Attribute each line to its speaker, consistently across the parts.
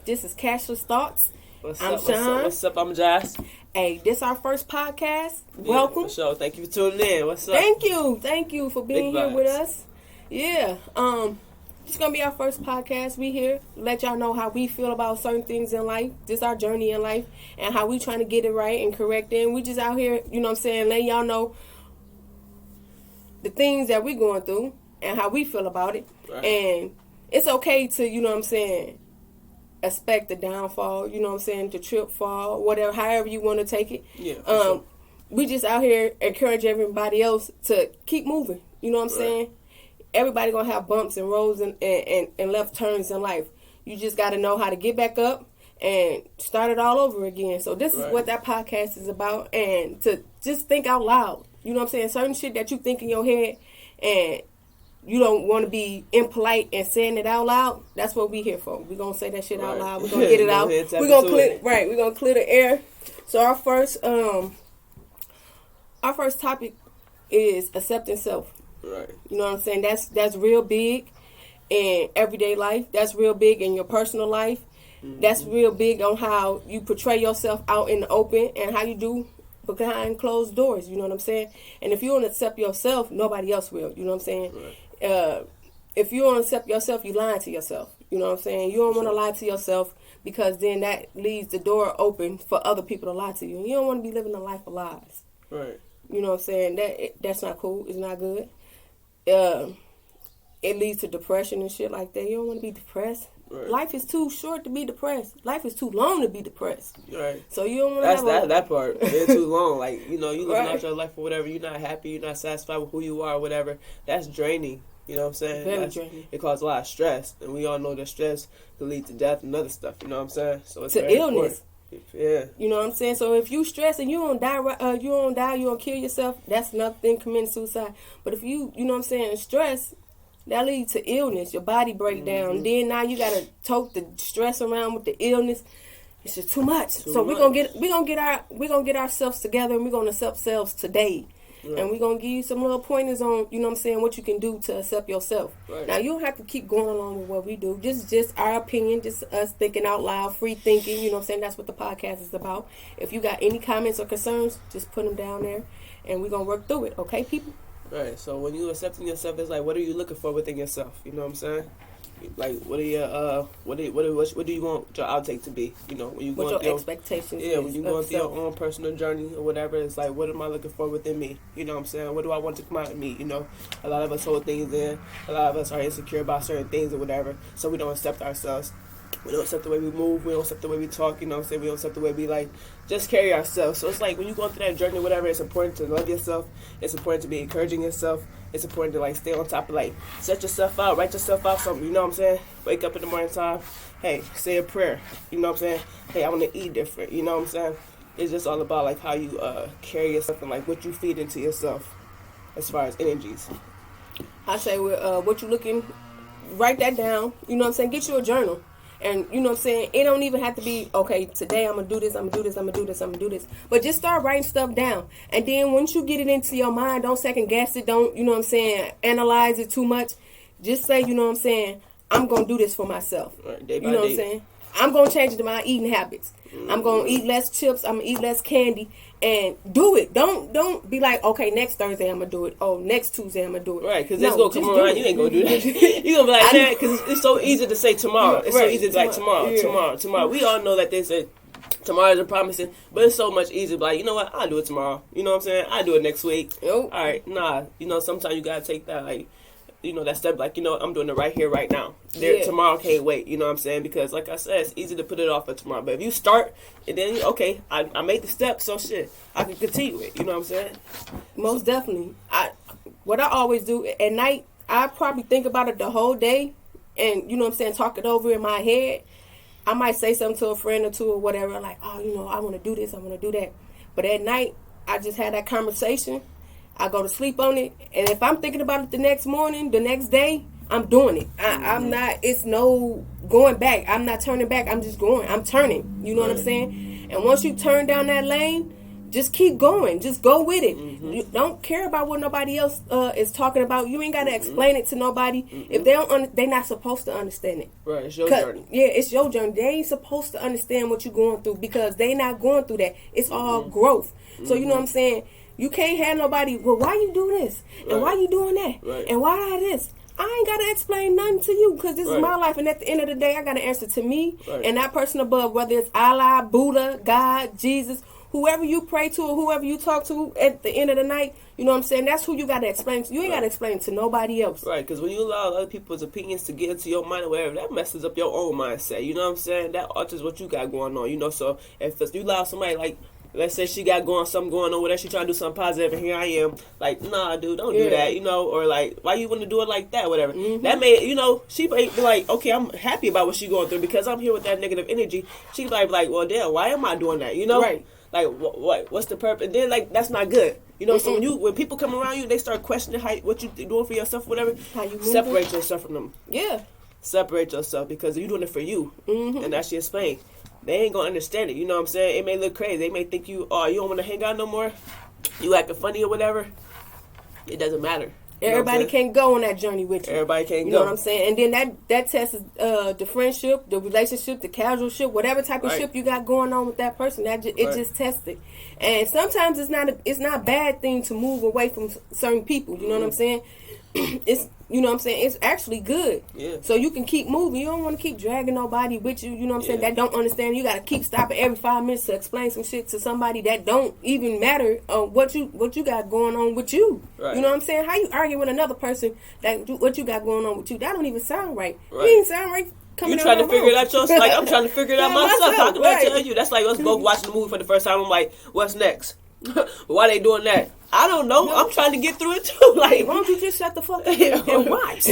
Speaker 1: This is Cashless Thoughts. I'm
Speaker 2: Sean.
Speaker 1: Sean.
Speaker 2: What's up? I'm Josh.
Speaker 1: Hey, this our first podcast.
Speaker 2: Yeah,
Speaker 1: Welcome.
Speaker 2: For sure. Thank you for tuning in. What's up?
Speaker 1: Thank you for being
Speaker 2: Big
Speaker 1: here with
Speaker 2: vibes.
Speaker 1: us. Yeah. It's gonna be our first podcast. We here let y'all know how we feel about certain things in life. This our journey in life and how we trying to get it right and correct it. And we just out here, you know what I'm saying, letting y'all know the things that we going through and how we feel about it.
Speaker 2: Right.
Speaker 1: And it's okay to, you know what I'm saying, expect the downfall, you know what I'm saying, the trip fall, whatever, however you want to take it.
Speaker 2: Yeah, for sure.
Speaker 1: We just out here encourage everybody else to keep moving, you know what I'm saying? Everybody gonna have bumps and roads and left turns in life. You just got to know how to get back up and start it all over again. So this is what that podcast is about, and to just think out loud, you know what I'm saying? Certain shit that you think in your head and you don't want to be impolite and saying it out loud. That's what we here for. We're going to say that shit out loud. We're going to get it out. We're going to clear, we're going to clear the air. So our first topic is accepting self.
Speaker 2: Right.
Speaker 1: You know what I'm saying? That's real big in everyday life. That's real big in your personal life. Mm-hmm. That's real big on how you portray yourself out in the open and how you do behind closed doors. You know what I'm saying? And if you don't accept yourself, nobody else will. You know what I'm saying? Right. If you don't accept yourself, you lying to yourself. You know what I'm saying? You don't want to lie to yourself, because then that leaves the door open for other people to lie to you. And you don't want to be living a life of lies.
Speaker 2: Right.
Speaker 1: You know what I'm saying? That's not cool. It's not good. It leads to depression and shit like that. You don't want to be depressed. Right. Life is too short to be depressed. Life is too long to be depressed.
Speaker 2: Right.
Speaker 1: So you don't want to have
Speaker 2: that part. It's too long. Like, you know, you living out your life or whatever. You're not happy. You're not satisfied with who you are or whatever. That's draining. You know what I'm saying?
Speaker 1: Very draining.
Speaker 2: It causes a lot of stress. And we all know that stress can lead to death and other stuff. You know what I'm saying? So it's
Speaker 1: to illness.
Speaker 2: Important. Yeah.
Speaker 1: You know what I'm saying? So if you stress and you don't kill yourself, that's another thing, committing suicide. But if you know what I'm saying, stress, that leads to illness. Your body break down. Then now you gotta tote the stress around with the illness. It's just too much. So we're gonna get ourselves together, and we're gonna accept selves today. Right. And we're gonna give you some little pointers on, you know what I'm saying, what you can do to accept yourself. Right. Now you don't have to keep going along with what we do. This is just our opinion, just us thinking out loud, free thinking. You know what I'm saying? That's what the podcast is about. If you got any comments or concerns, just put them down there, and we're gonna work through it. Okay, people?
Speaker 2: Right. So when you accepting yourself, it's like, what are you looking for within yourself? You know what I'm saying? Like, what are your what do you want your outtake to be? You know, when you
Speaker 1: what
Speaker 2: go
Speaker 1: your expectations.
Speaker 2: Yeah, when you go through your own personal journey or whatever, it's like, what am I looking for within me? You know what I'm saying? What do I want to come out of me? You know, a lot of us hold things in. A lot of us are insecure about certain things or whatever, so we don't accept ourselves. We don't accept the way we move. We don't accept the way we talk. You know what I'm saying? We don't accept the way we, like, just carry ourselves. So it's like, when you go through that journey, whatever, it's important to love yourself. It's important to be encouraging yourself. It's important to, like, stay on top of, like, set yourself out, write yourself out something. You know what I'm saying? Wake up in the morning time. Hey, say a prayer. You know what I'm saying? Hey, I want to eat different. You know what I'm saying? It's just all about, like, how you carry yourself and, like, what you feed into yourself as far as energies.
Speaker 1: I say, what you looking, write that down. You know what I'm saying? Get you a journal. And, you know what I'm saying, it don't even have to be, okay, today I'm going to do this, I'm going to do this, I'm going to do this, I'm going to do this. But just start writing stuff down. And then once you get it into your mind, don't second guess it. Don't, you know what I'm saying, analyze it too much. Just say, you know what I'm saying, I'm going to do this for myself.
Speaker 2: Right, day by
Speaker 1: you know
Speaker 2: day.
Speaker 1: what I'm saying? I'm going to change my eating habits. Mm-hmm. I'm going to eat less chips. I'm going to eat less candy. And do it. Don't be like, okay, next Thursday I'm going to do it. Oh, next Tuesday I'm going to do it.
Speaker 2: Right, because it's going to come around. You ain't going to do that. You're going to be like, man, because it's so easy to say tomorrow. It's so easy to like tomorrow. We all know that they say tomorrow's a promising, but it's so much easier. Like, you know what? I'll do it tomorrow. You know what I'm saying? I'll do it next week.
Speaker 1: Nope.
Speaker 2: All right, nah. You know, sometimes you got to take that, like, you know, that step, like, you know, I'm doing it right here, right now. Tomorrow can't wait, you know what I'm saying? Because, like I said, it's easy to put it off for tomorrow. But if you start, and then, okay, I made the step, so shit, I can continue it, you know what I'm saying?
Speaker 1: Most definitely. What I always do, at night, I probably think about it the whole day, and, you know what I'm saying, talk it over in my head. I might say something to a friend or two or whatever, like, oh, you know, I want to do this, I want to do that. But at night, I just had that conversation. I go to sleep on it, and if I'm thinking about it the next morning, the next day, I'm doing it. I'm not, it's no going back. I'm not turning back. I'm just going. I'm turning. You know what I'm saying? And once you turn down that lane, just keep going. Just go with it. You don't care about what nobody else is talking about. You ain't got to explain it to nobody. If they don't, they're not supposed to understand it.
Speaker 2: Right, it's your journey.
Speaker 1: Yeah, it's your journey. They ain't supposed to understand what you're going through because they not going through that. It's all growth. So you know what I'm saying? You can't have nobody, well, why you do this? And why you doing that? And why this? I ain't got to explain nothing to you because this is my life. And at the end of the day, I got to answer to me and that person above, whether it's Allah, Buddha, God, Jesus, whoever you pray to or whoever you talk to at the end of the night, you know what I'm saying? That's who you got to explain to. You ain't got to explain to nobody else.
Speaker 2: Right, because when you allow other people's opinions to get into your mind or whatever, that messes up your own mindset. You know what I'm saying? That alters what you got going on. You know, so if you allow somebody like, let's say she got something going on with her, she trying to do something positive, and here I am, like, nah, dude, don't do that, you know, or like, why you want to do it like that, whatever. That may, you know, she may be like, okay, I'm happy about what she going through because I'm here with that negative energy. She might be like, well, damn, why am I doing that, you know?
Speaker 1: Right.
Speaker 2: Like, what's the purpose? And then, like, that's not good. You know, so when people come around you, they start questioning what you doing for yourself, whatever,
Speaker 1: how you
Speaker 2: separate yourself from them.
Speaker 1: Yeah.
Speaker 2: Separate yourself because you're doing it for you. And that's your explain. They ain't gonna understand it, you know what I'm saying? It may look crazy. They may think you don't want to hang out no more. You acting funny or whatever. It doesn't matter.
Speaker 1: Everybody can't go on that journey with you.
Speaker 2: Everybody can't go.
Speaker 1: You know what I'm saying? And then that tests the friendship, the relationship, the casual ship, whatever type of ship you got going on with that person. It just tests it. And sometimes it's not a bad thing to move away from certain people. You know what I'm saying? It's, you know what I'm saying, it's actually good.
Speaker 2: Yeah.
Speaker 1: So you can keep moving. You don't want to keep dragging nobody with you, you know what I'm saying, that don't understand. You got to keep stopping every 5 minutes to explain some shit to somebody that don't even matter what you got going on with you.
Speaker 2: Right.
Speaker 1: You know what I'm saying? How you argue with another person that what you got going on with you? That don't even sound right.
Speaker 2: Right.
Speaker 1: You ain't sound right.
Speaker 2: You trying to figure it out yourself? Like, I'm trying to figure it out myself. How can I tell you? That's like us both watching the movie for the first time. I'm like, what's next? Why they doing that? I don't know. I'm trying to get through it too. Like,
Speaker 1: why don't you just shut the fuck up and watch?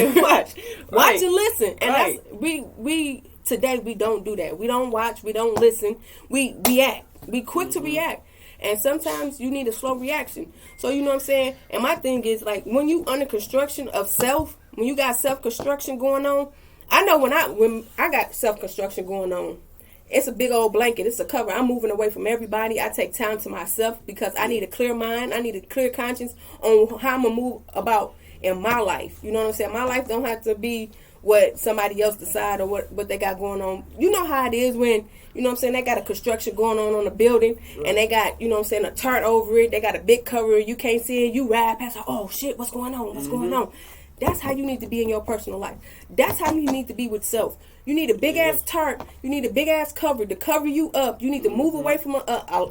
Speaker 1: Watch and listen. And that's, we today we don't do that. We don't watch. We don't listen. We react. We quick to react. And sometimes you need a slow reaction. So you know what I'm saying? And my thing is, like, when you under construction of self, when you got self construction going on, I know when I got self construction going on, it's a big old blanket. It's a cover. I'm moving away from everybody. I take time to myself because I need a clear mind. I need a clear conscience on how I'm going to move about in my life. You know what I'm saying? My life don't have to be what somebody else decide or what they got going on. You know how it is when, you know what I'm saying, they got a construction going on a building and they got, you know what I'm saying, a tarp over it. They got a big cover. You can't see it. You ride past, like, oh, shit, what's going on? What's going on? That's how you need to be in your personal life. That's how you need to be with self. You need a big ass tarp. You need a big ass cover to cover you up. You need to move away from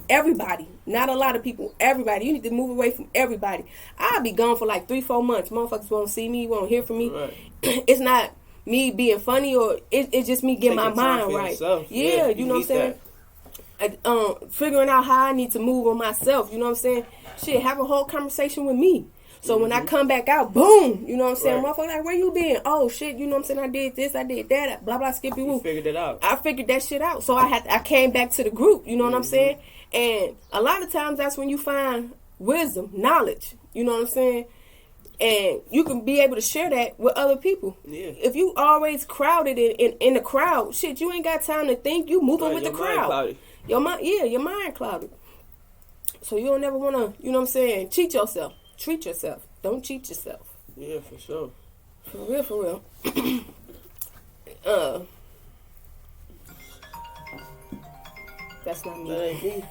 Speaker 1: everybody. Not a lot of people. Everybody. You need to move away from everybody. I'll be gone for like 3-4 months. Motherfuckers won't see me. Won't hear from me. Right. It's not me being funny or it's just me getting my mind right. Yeah, you know what I'm saying? Figuring out how I need to move on myself. You know what I'm saying? Shit, have a whole conversation with me. So when I come back out, boom, you know what I'm saying? Motherfucker, like, where you been? Oh, shit, you know what I'm saying? I did this, I did that, blah, blah, skippy woo.
Speaker 2: You figured it out.
Speaker 1: I figured that shit out. So I came back to the group, you know what I'm saying? And a lot of times that's when you find wisdom, knowledge, you know what I'm saying? And you can be able to share that with other people.
Speaker 2: Yeah.
Speaker 1: If you always crowded in the crowd, shit, you ain't got time to think. You moving with the crowd. Your mind clouded. So you don't never want to, you know what I'm saying, cheat yourself. Treat yourself. Don't cheat yourself.
Speaker 2: Yeah, for sure.
Speaker 1: For real. That's not me.
Speaker 2: That ain't me.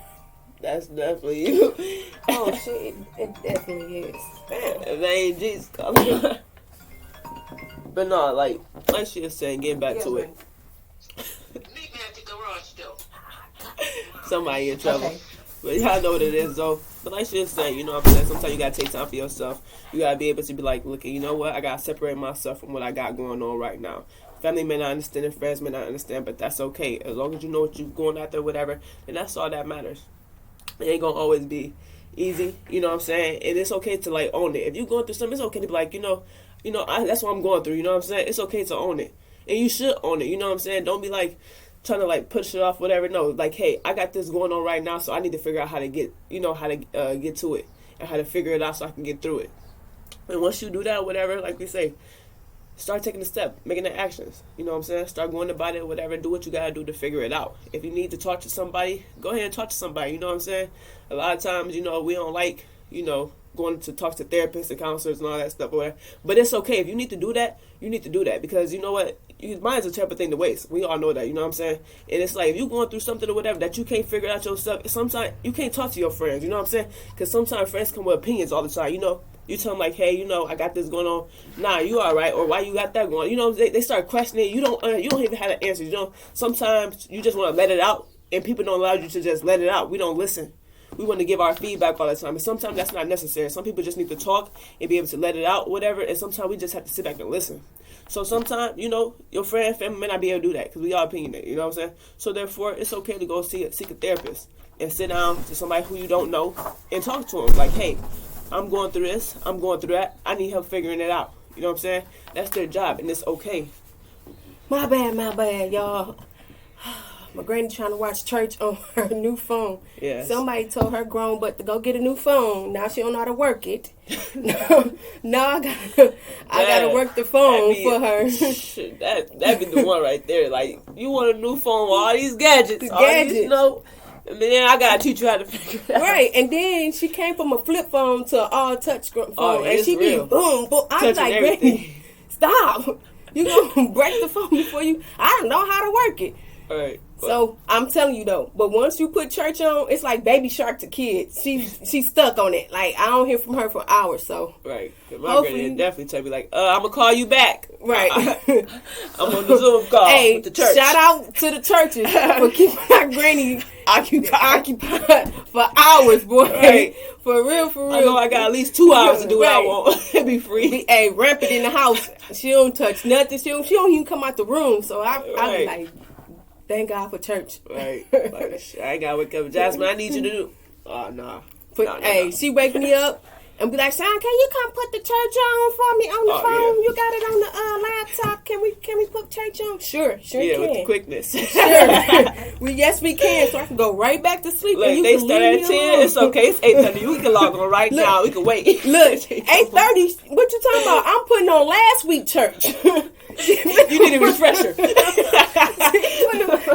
Speaker 2: That's definitely you.
Speaker 1: Oh shit, it definitely is.
Speaker 2: Damn. If that ain't Jesus coming. But no, like she was saying, getting back to it.
Speaker 3: Meet me at the garage door.
Speaker 2: Somebody in trouble.
Speaker 1: Okay.
Speaker 2: But y'all know what it is, though. But like she was saying, you know what I'm saying? Sometimes you gotta take time for yourself. You gotta be able to be like, look, you know what? I gotta separate myself from what I got going on right now. Family may not understand and friends may not understand, but that's okay. As long as you know what you're going out there, whatever, and that's all that matters. It ain't gonna always be easy, you know what I'm saying? And it's okay to, like, own it. If you're going through something, it's okay to be like, that's what I'm going through, you know what I'm saying? It's okay to own it. And you should own it, you know what I'm saying? Don't be like, trying to like push it off, whatever. No, like, hey, I got this going on right now, so I need to figure out how to get to it and how to figure it out so I can get through it. And once you do that, whatever, like we say, start taking the step, making the actions. You know what I'm saying? Start going about it, whatever. Do what you gotta do to figure it out. If you need to talk to somebody, go ahead and talk to somebody. You know what I'm saying? A lot of times, we don't like, going to talk to therapists and counselors and all that stuff or whatever. But it's okay. If you need to do that, you need to do that. Because you know what? Mine's a terrible thing to waste. We all know that. You know what I'm saying? And it's like, if you're going through something or whatever that you can't figure out yourself, sometimes you can't talk to your friends. You know what I'm saying? Because sometimes friends come with opinions all the time. You tell them like, hey, I got this going on. Nah, you all right? Or why you got that going on? They start questioning. You don't even have an answer. Sometimes you just want to let it out, and people don't allow you to just let it out. We don't listen. We want to give our feedback all the time, and sometimes that's not necessary. Some people just need to talk and be able to let it out, whatever, and sometimes we just have to sit back and listen. So sometimes, your friend, family may not be able to do that because we all opinionated, you know what I'm saying? So therefore, it's okay to go seek a therapist and sit down to somebody who you don't know and talk to them. Like, hey, I'm going through this, I'm going through that, I need help figuring it out. You know what I'm saying? That's their job, and it's okay.
Speaker 1: My bad, y'all. My granny trying to watch church on her new phone.
Speaker 2: Yes.
Speaker 1: Somebody told her grown butt to go get a new phone. Now she don't know how to work it. Now I gotta work the phone for her.
Speaker 2: That'd be the one right there. Like, you want a new phone with all these gadgets. And then I gotta teach you how to figure it out.
Speaker 1: Right, and then she came from a flip phone to an all touch phone, and she
Speaker 2: real.
Speaker 1: be boom. I was like, Granny, stop! You gonna break the phone before you? I don't know how to work it.
Speaker 2: All right.
Speaker 1: So I'm telling you though, but once you put church on, it's like Baby Shark to kids. She's stuck on it. Like, I don't hear from her for hours. So
Speaker 2: right, my granny definitely tell me like, I'm gonna call you back.
Speaker 1: Right,
Speaker 2: I'm on the Zoom call with the church.
Speaker 1: Shout out to the churches for keeping my granny occupied for hours, boy.
Speaker 2: Right.
Speaker 1: For real.
Speaker 2: I know I got at least 2 hours to do what I want. Be free.
Speaker 1: Hey, rampant in the house. She don't touch nothing. She don't even come out the room. So I be like, thank God for church.
Speaker 2: Right. Like, I ain't gotta wake up. Jasmine, I need you to do. Oh, nah.
Speaker 1: She wake me up and be like, Sean, can you come put the church on for me on the phone? Yeah. You got it on the laptop. Can we put church on? Sure
Speaker 2: yeah,
Speaker 1: can.
Speaker 2: With the quickness.
Speaker 1: Sure. Yes, we can. So I can go right back to sleep.
Speaker 2: Look, they start at 10. It's okay. It's 8:30. We can log on right now. We can wait.
Speaker 1: Look, 8:30. What you talking about? I'm putting on last week church.
Speaker 2: You need a refresher.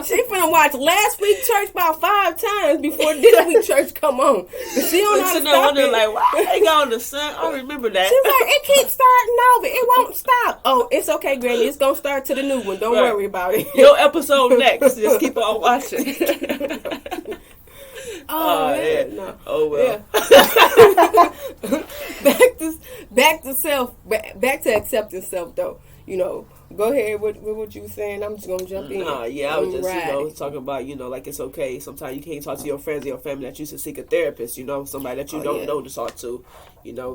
Speaker 1: She finna watch last week church about 5 times before this week church come on. She don't know how to stop it.
Speaker 2: Like, why they got on the sun? I remember that.
Speaker 1: She's like, it keeps starting over. It won't stop. Oh, it's okay, Granny. It's gonna start to the new one. Don't worry about it.
Speaker 2: Your episode next. Just keep on watching.
Speaker 1: Yeah.
Speaker 2: No. Oh well.
Speaker 1: Yeah. Back to accepting self though. Go ahead with what you were saying. I'm just gonna jump in.
Speaker 2: I was just talking about like it's okay. Sometimes you can't talk to your friends or your family that you should seek a therapist. Somebody that you don't know to talk to.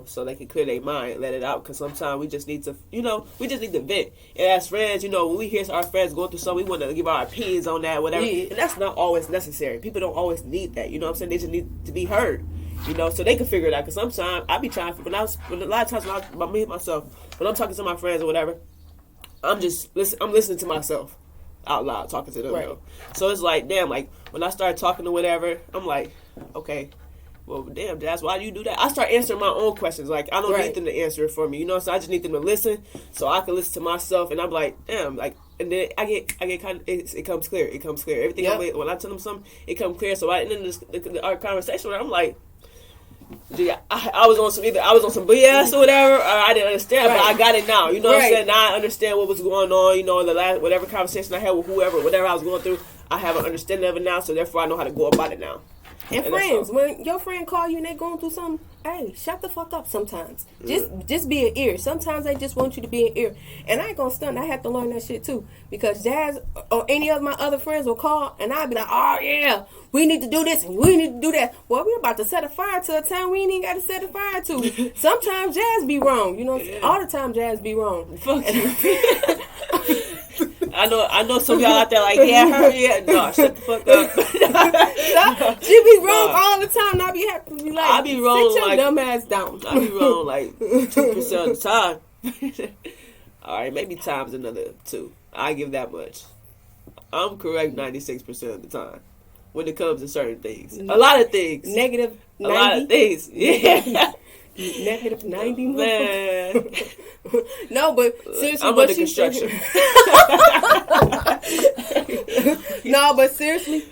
Speaker 2: So they can clear their mind, let it out. Because sometimes we just need to vent. And as friends, when we hear our friends going through something, we want to give our opinions on that, whatever. Yeah. And that's not always necessary. People don't always need that. You know what I'm saying? They just need to be heard. So they can figure it out. Because sometimes I be trying. A lot of times when I'm talking to my friends or whatever, I'm listening to myself out loud, talking to them.
Speaker 1: Right.
Speaker 2: So it's like, damn, like when I start talking or whatever, I'm like, okay, well, damn, Jazz, why do you do that? I start answering my own questions. Like, I don't need them to answer it for me, So I just need them to listen, so I can listen to myself. And I'm like, damn, like, and then I get kind of, it comes clear. It comes clear. Everything when I tell them something, it comes clear. So I end our conversation, I'm like, I was on some BS or whatever, or I didn't understand, but I got it now. You know what I'm saying? Now I understand what was going on. In the last whatever conversation I had with whatever I was going through, I have an understanding of it now. So therefore, I know how to go about it now.
Speaker 1: And friends, when your friend call you and they going through something, hey, shut the fuck up sometimes. Just be an ear. Sometimes they just want you to be an ear. And I ain't gonna stunt. I have to learn that shit too. Because Jazz or any of my other friends will call and I'll be like, oh yeah, we need to do this and we need to do that. Well, we're about to set a fire to a town we ain't even got to set a fire to. Sometimes Jazz be wrong. All the time Jazz be wrong.
Speaker 2: Fuck you. I know some of y'all out there like, yeah, her, yeah. No, shut the fuck up.
Speaker 1: She be wrong all the time. And I be happy to be like,
Speaker 2: I be wrong,
Speaker 1: sit your dumb ass down.
Speaker 2: I be wrong like 2% of the time. All right, maybe times another 2. I give that much. I'm correct 96% of the time when it comes to certain things. A lot of things.
Speaker 1: Negative 90?
Speaker 2: A lot of things. Yeah.
Speaker 1: Negative 90,
Speaker 2: Man,
Speaker 1: No, but seriously,
Speaker 2: I'm
Speaker 1: what
Speaker 2: under
Speaker 1: she said-
Speaker 2: construction.
Speaker 1: No, but seriously,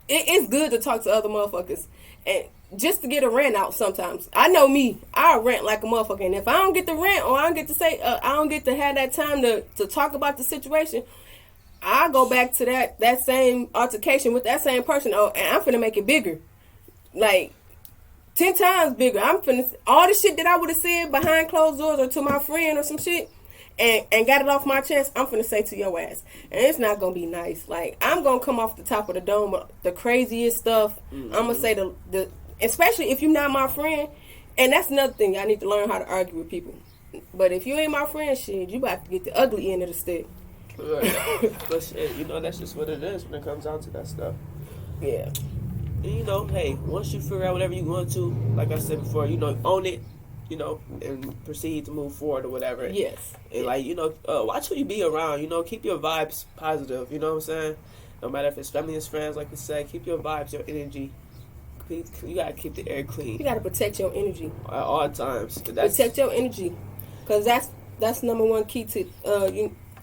Speaker 1: it's good to talk to other motherfuckers and just to get a rant out sometimes. I know me, I rant like a motherfucker, and if I don't get to rant or I don't get to say, I don't get to have that time to talk about the situation, I go back to that same altercation with that same person, and I'm finna make it bigger. Like, 10 times bigger. I'm finna, all the shit that I would have said behind closed doors or to my friend or some shit, and got it off my chest, I'm finna say to your ass. And it's not gonna be nice. Like, I'm gonna come off the top of the dome with the craziest stuff. I'm gonna say the especially if you're not my friend, and that's another thing, I need to learn how to argue with people. But if you ain't my friend, shit, you about to get the ugly end of the stick.
Speaker 2: Right. But shit, you know, that's just what it is when it comes down to that stuff.
Speaker 1: Yeah.
Speaker 2: And you know, hey, once you figure out whatever you want to, like I said before, you know, own it, you know, and proceed to move forward or whatever.
Speaker 1: Yes.
Speaker 2: And like, you know, watch who you be around, you know, keep your vibes positive, you know what I'm saying? No matter if it's family and friends, like you said, keep your vibes, your energy. You gotta keep the air clean.
Speaker 1: You gotta protect your energy.
Speaker 2: At all times.
Speaker 1: Protect your energy, cause that's number one key to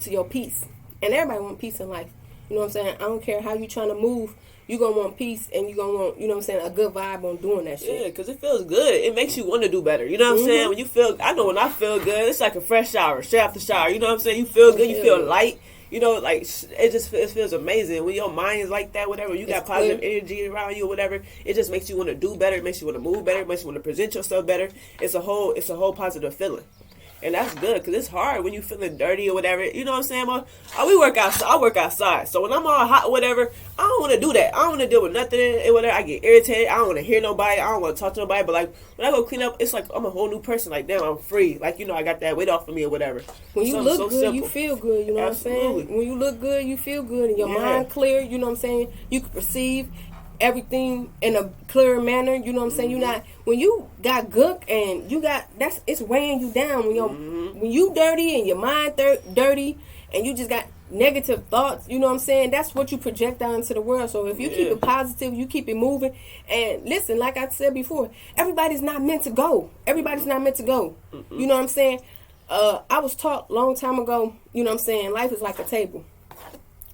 Speaker 1: your peace. And everybody want peace in life. You know what I'm saying? I don't care how you trying to move. You gonna want peace, and you gonna want, you know what I'm saying, a good vibe on doing that shit.
Speaker 2: Yeah, because it feels good. It makes you want to do better. You know what I'm saying? When you feel, I know when I feel good, it's like a fresh shower, straight after shower. You know what I'm saying? You feel good, you feel light. You know, like, it feels amazing. When your mind is like that, whatever, you got positive energy around you or whatever, it just makes you want to do better. It makes you want to move better. It makes you want to present yourself better. It's a whole positive feeling. And that's good, because it's hard when you feeling dirty or whatever. You know what I'm saying? I work outside. So when I'm all hot or whatever, I don't want to do that. I don't want to deal with nothing and whatever. I get irritated. I don't want to hear nobody. I don't want to talk to nobody. But like, when I go clean up, it's like I'm a whole new person. Like, damn, I'm free. Like, you know, I got that weight off of me or whatever.
Speaker 1: When you look good, you feel good. You know what I'm saying? When you look good, you feel good. And your mind clear. You know what I'm saying? You can perceive everything in a clearer manner. You know what I'm saying? You're not, when you got gook and you got, it's weighing you down. When you dirty and your mind dirty and you just got negative thoughts, you know what I'm saying, that's what you project out into the world. So if you keep it positive, you keep it moving. And listen, like I said before, everybody's not meant to go. You know what I'm saying? I was taught a long time ago, you know what I'm saying, life is like a table.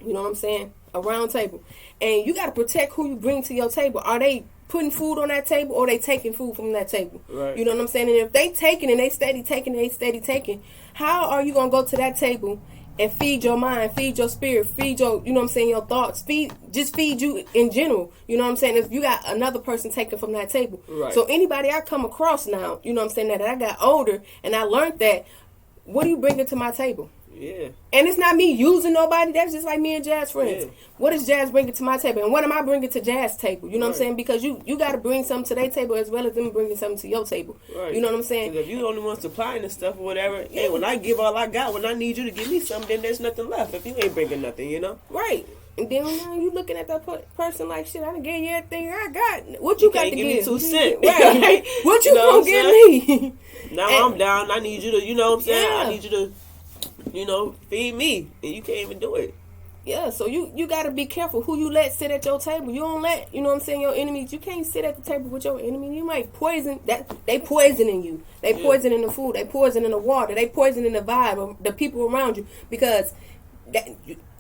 Speaker 1: You know what I'm saying? A round table. And you got to protect who you bring to your table. Are they putting food on that table, or they taking food from that table?
Speaker 2: Right.
Speaker 1: You know what I'm saying? And if they taking and they steady taking, how are you going to go to that table and feed your mind, feed your spirit, feed your, you know what I'm saying, your thoughts, feed you in general? You know what I'm saying? If you got another person taking from that table.
Speaker 2: Right.
Speaker 1: So anybody I come across now, you know what I'm saying, that I got older and I learned that, what do you bring to my table?
Speaker 2: Yeah.
Speaker 1: And it's not me using nobody. That's just like me and Jazz friends.
Speaker 2: Yeah.
Speaker 1: What is Jazz bringing to my table? And what am I bringing to Jazz table? You know what I'm saying? Because you got to bring something to their table as well as them bringing something to your table.
Speaker 2: Right.
Speaker 1: You know what I'm saying?
Speaker 2: Because if you the only one supplying this stuff or whatever, hey, when I give all I got, when I need you to give me something, then there's nothing left. If you ain't bringing nothing, you know?
Speaker 1: Right. And then now you looking at that person like, shit, I done gave you everything I got. What you got to
Speaker 2: give me
Speaker 1: give?
Speaker 2: 2 cents.
Speaker 1: Right. What you
Speaker 2: know
Speaker 1: gonna give me?
Speaker 2: Now I'm down. I need you to, you know what I'm saying?
Speaker 1: Yeah.
Speaker 2: I need you to, you know, feed me. And you can't even do it.
Speaker 1: Yeah, so you got to be careful who you let sit at your table. You don't let, you know what I'm saying, your enemies. You can't sit at the table with your enemy. You might poison that. They poisoning you. They poisoning the food. They poisoning the water. They poisoning the vibe of the people around you. Because that,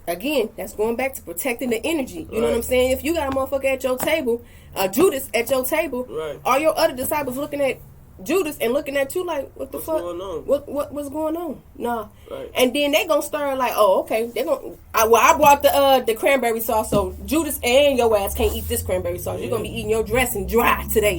Speaker 1: again, that's going back to protecting the energy. You know what I'm saying? If you got a motherfucker at your table, Judas at your table, all your other disciples looking at Judas and looking at you like, what the fuck? What's going on? Nah.
Speaker 2: Right.
Speaker 1: And then they gonna start like, oh, okay. They gonna. I brought the cranberry sauce, so Judas and your ass can't eat this cranberry sauce. You're gonna be eating your dressing dry today.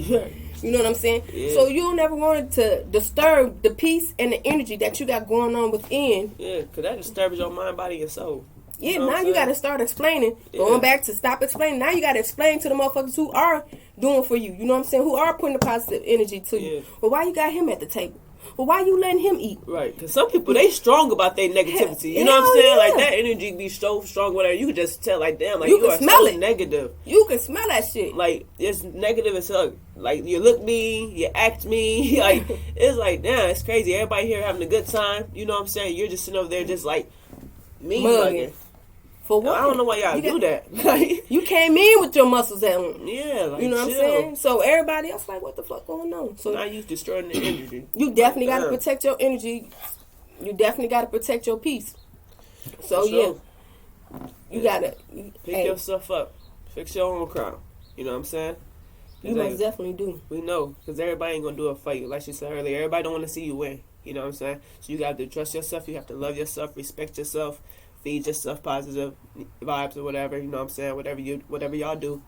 Speaker 1: You know what I'm saying?
Speaker 2: Yeah.
Speaker 1: So you don't ever want it to disturb the peace and the energy that you got going on within.
Speaker 2: Yeah, because that disturbs your mind, body, and soul.
Speaker 1: Yeah,
Speaker 2: You know
Speaker 1: now you got to start explaining. Going back to stop explaining. Now you got to explain to the motherfuckers who are doing for you. You know what I'm saying? Who are putting the positive energy to you. Well, why you got him at the table? Well, why you letting him eat?
Speaker 2: Right, because some people, they strong about their negativity. You know what I'm saying? Like, that energy be so strong, whatever. You can just tell, like, damn, like, you are
Speaker 1: smell
Speaker 2: so
Speaker 1: it.
Speaker 2: negative.
Speaker 1: You can smell that shit.
Speaker 2: Like, it's negative as hell. Like, you look mean, you act mean. Like, it's like, damn, it's crazy. Everybody here having a good time. You know what I'm saying? You're just sitting over there just, like, mean mugging.
Speaker 1: For what?
Speaker 2: I don't know why y'all do that. Like,
Speaker 1: you came in with your muscles at home.
Speaker 2: yeah, like,
Speaker 1: You know what I'm
Speaker 2: chill.
Speaker 1: saying? So everybody else like, what the fuck going on? So
Speaker 2: Now you destroying the energy.
Speaker 1: you definitely got to
Speaker 2: Damn.
Speaker 1: protect your energy. You definitely got to protect your peace. So
Speaker 2: For sure.
Speaker 1: you gotta
Speaker 2: Pick yourself up. Fix your own crown. You know what I'm saying?
Speaker 1: You most definitely do.
Speaker 2: We know, because everybody ain't going to do it for you. Like she said earlier, everybody don't want to see you win. You know what I'm saying? So you got to trust yourself. You have to love yourself, respect yourself, feed yourself positive vibes or whatever. You know what I'm saying? Whatever y'all do.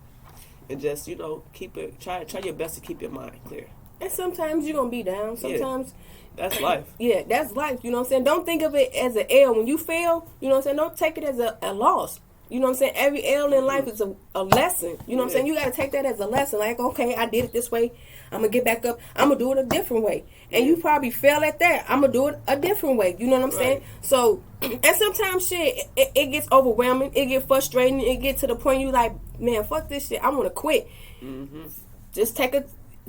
Speaker 2: And just, keep it, try your best to keep your mind clear.
Speaker 1: And sometimes you're going to be down. Sometimes.
Speaker 2: That's life.
Speaker 1: Yeah, that's life. You know what I'm saying? Don't think of it as an L. When you fail, you know what I'm saying? Don't take it as a loss. You know what I'm saying? Every L in life is a lesson. You know what I'm saying? You got to take that as a lesson. Like, okay, I did it this way. I'm going to get back up. I'm going to do it a different way. And you probably fail at that. I'm going to do it a different way. You know what I'm saying? So, and sometimes shit, it gets overwhelming. It gets frustrating. It gets to the point you like, man, fuck this shit. I want to quit.
Speaker 2: Mm-hmm.
Speaker 1: Just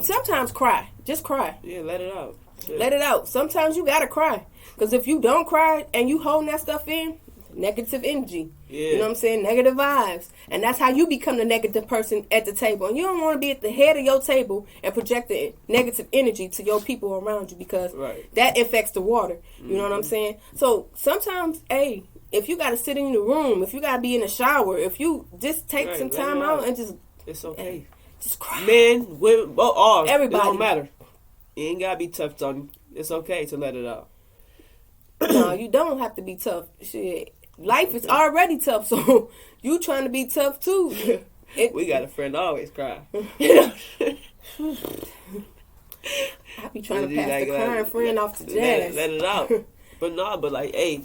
Speaker 1: sometimes cry. Just cry.
Speaker 2: Yeah, let it out. Yeah.
Speaker 1: Let it out. Sometimes you got to cry. Because if you don't cry and you holding that stuff in, negative energy.
Speaker 2: Yeah.
Speaker 1: You know what I'm saying? Negative vibes. And that's how you become the negative person at the table. And you don't want to be at the head of your table and project the negative energy to your people around you because that affects the water. You know what I'm saying? So sometimes, hey, if you got to sit in the room, if you got to be in the shower, if you just take some time out and just...
Speaker 2: It's okay.
Speaker 1: Just cry.
Speaker 2: Men, women, all.
Speaker 1: Everybody.
Speaker 2: It don't matter. You ain't got to be tough on you. It's okay to let it out.
Speaker 1: No, you don't have to be tough. Shit. Life is already tough, so you trying to be tough too.
Speaker 2: We got a friend that always cry.
Speaker 1: I be trying to pass the crying friend off to jazz.
Speaker 2: Let it out. But like, hey,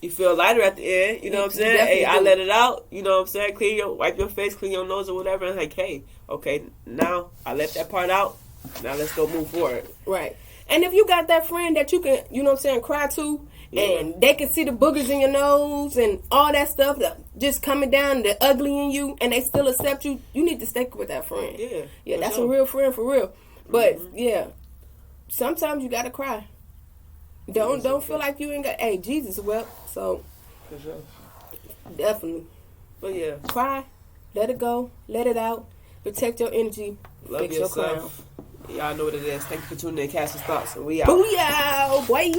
Speaker 2: you feel lighter at the end. You know what I'm saying?
Speaker 1: Definitely
Speaker 2: Hey, I
Speaker 1: do.
Speaker 2: let it out. You know what I'm saying? Wipe your face, clean your nose or whatever. And like, hey, okay, now I let that part out. Now let's go move forward.
Speaker 1: Right. And if you got that friend that you can, you know what I'm saying, cry to, and they can see the boogers in your nose and all that stuff that just coming down, the ugly in you, and they still accept you, you need to stick with that friend. Yeah, that's a real friend for real. But yeah, sometimes you gotta cry. Don't feel like you ain't got. Hey, Jesus wept, so
Speaker 2: For sure.
Speaker 1: definitely.
Speaker 2: But yeah,
Speaker 1: Cry, let it go, let it out, protect your energy,
Speaker 2: love
Speaker 1: fix your crown.
Speaker 2: yourself. Y'all know what it is. Thank you for tuning in, Cash's Thoughts, and we out.
Speaker 1: Booyah, boy.